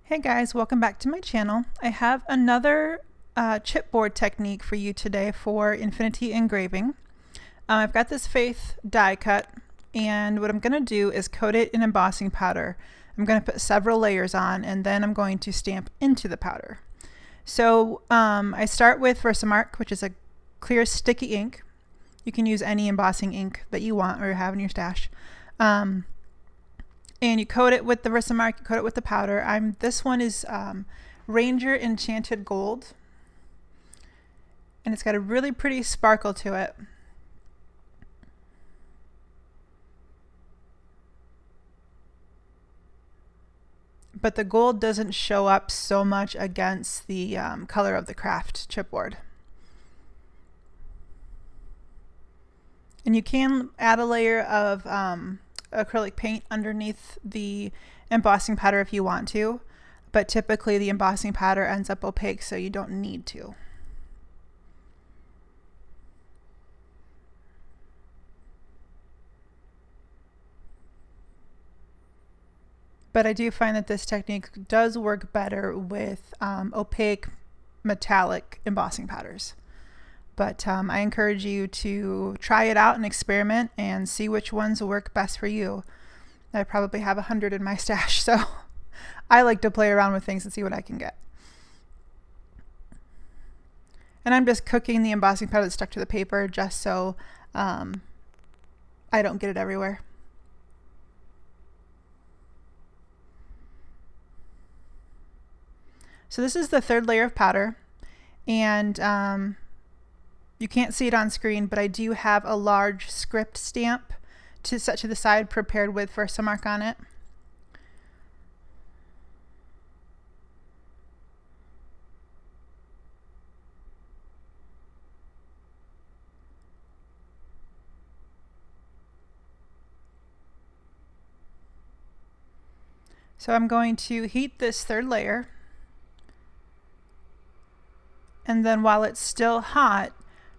Hey guys, welcome back to my channel. I have another chipboard technique for you today for Infinity Engraving. I've got this Faith die cut, and what I'm going to do is coat it in embossing powder. I'm going to put several layers on, and then I'm going to stamp into the powder. So I start with Versamark, which is a clear sticky ink. You can use any embossing ink that you want or have in your stash. And you coat it with the Versamark, you coat it with the powder. This one is Ranger Enchanted Gold. And it's got a really pretty sparkle to it. But the gold doesn't show up so much against the color of the craft chipboard. And you can add a layer of acrylic paint underneath the embossing powder if you want to, but typically the embossing powder ends up opaque, so you don't need to. But I do find that this technique does work better with opaque metallic embossing powders. But I encourage you to try it out and experiment and see which ones work best for you. I probably have 100 in my stash, so I like to play around with things and see what I can get. And I'm just cooking the embossing powder that's stuck to the paper just so I don't get it everywhere. So this is the third layer of powder, and you can't see it on screen, but I do have a large script stamp set to the side prepared with Versamark on it. So I'm going to heat this third layer, and then while it's still hot,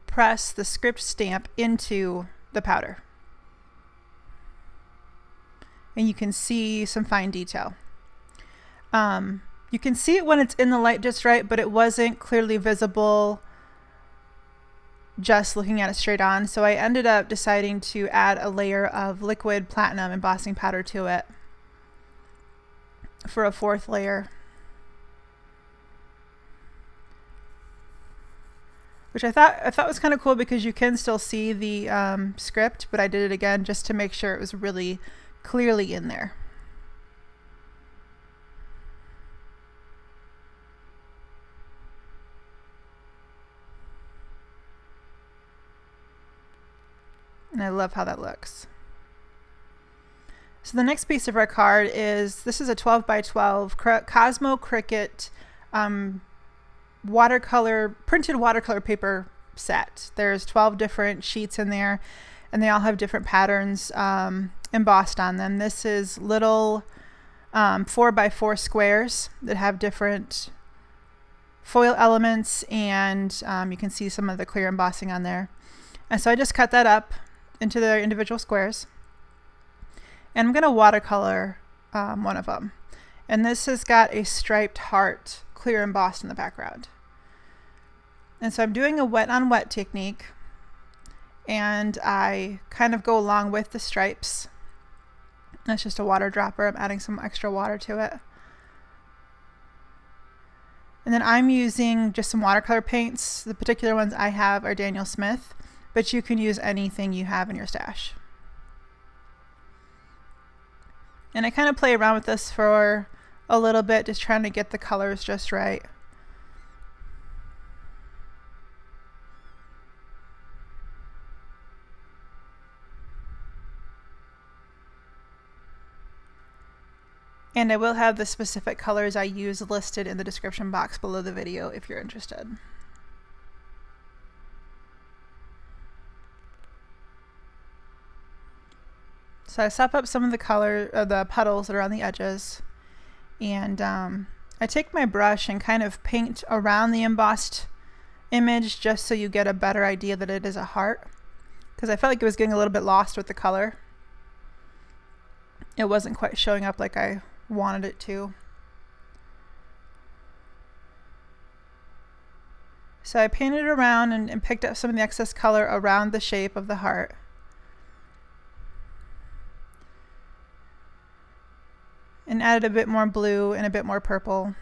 press the script stamp into the powder. And you can see some fine detail. You can see it when it's in the light just right, but it wasn't clearly visible just looking at it straight on. So I ended up deciding to add a layer of liquid platinum embossing powder to it for a fourth layer, which I thought was kind of cool because you can still see the script, but I did it again just to make sure it was really clearly in there. And I love how that looks. So the next piece of our card is, this is a 12 by 12 Cosmo Cricut printed watercolor paper set. There's 12 different sheets in there, and they all have different patterns embossed on them. This is little 4 by 4 squares that have different foil elements, and you can see some of the clear embossing on there. And so I just cut that up into their individual squares, and I'm going to watercolor one of them. And this has got a striped heart clear embossed in the background. And so I'm doing a wet on wet technique, and I kind of go along with the stripes. That's just a water dropper. I'm adding some extra water to it. And then I'm using just some watercolor paints. The particular ones I have are Daniel Smith, but you can use anything you have in your stash. And I kind of play around with this for a little bit, just trying to get the colors just right. And I will have the specific colors I use listed in the description box below the video if you're interested. So I sop up some of the puddles that are on the edges, and I take my brush and kind of paint around the embossed image just so you get a better idea that it is a heart, because I felt like it was getting a little bit lost with the color. It wasn't quite showing up like I wanted it to. So I painted it around and picked up some of the excess color around the shape of the heart. And added a bit more blue and a bit more purple.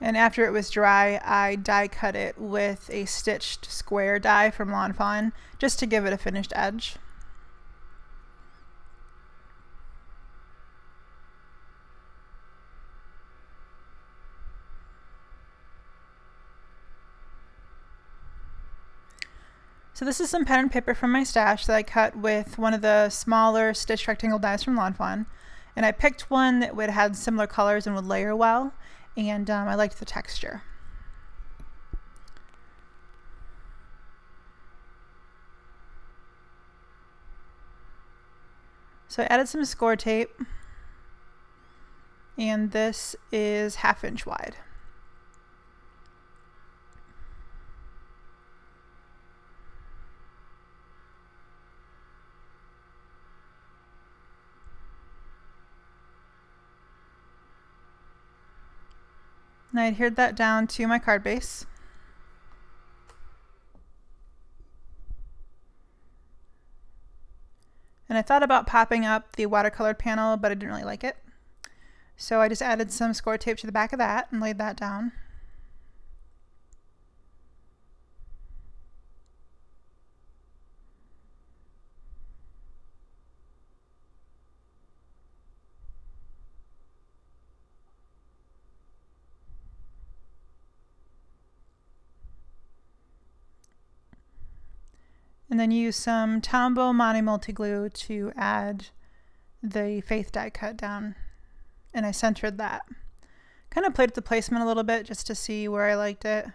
And after it was dry, I die cut it with a stitched square die from Fawn, just to give it a finished edge. So this is some pattern paper from my stash that I cut with one of the smaller stitched rectangle dies from Fawn. And I picked one that would have similar colors and would layer well. And I liked the texture. So I added some score tape, and this is 1/2 inch wide. And I adhered that down to my card base. And I thought about popping up the watercolored panel, but I didn't really like it. So I just added some score tape to the back of that and laid that down. And then use some Tombow Mono Multi Glue to add the faith die cut down. And I centered that. Kind of played with the placement a little bit just to see where I liked it.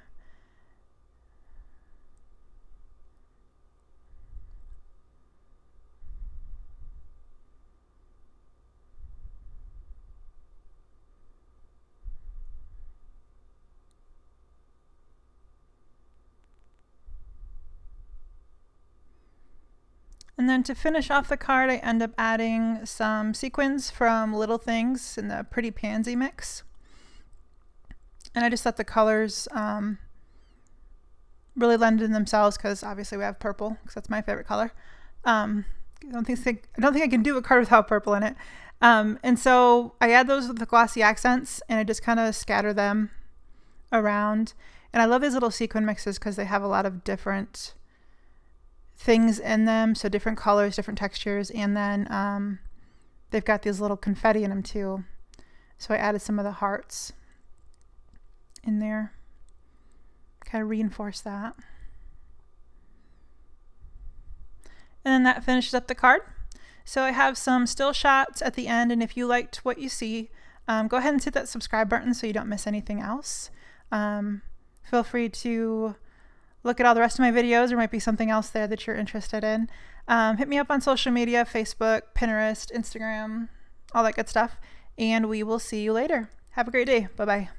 And then to finish off the card, I end up adding some sequins from Little Things in the Pretty Pansy mix. And I just thought the colors really lended themselves, because obviously we have purple, because that's my favorite color. I don't think I can do a card without purple in it. And so I add those with the Glossy Accents, and I just kind of scatter them around. And I love these little sequin mixes because they have a lot of different things in them, so different colors, different textures, and then they've got these little confetti in them too. So I added some of the hearts in there, kind of reinforce that. And then that finishes up the card. So I have some still shots at the end, and if you liked what you see, go ahead and hit that subscribe button so you don't miss anything else. Feel free to look at all the rest of my videos. There might be something else there that you're interested in. Hit me up on social media, Facebook, Pinterest, Instagram, all that good stuff. And we will see you later. Have a great day. Bye-bye.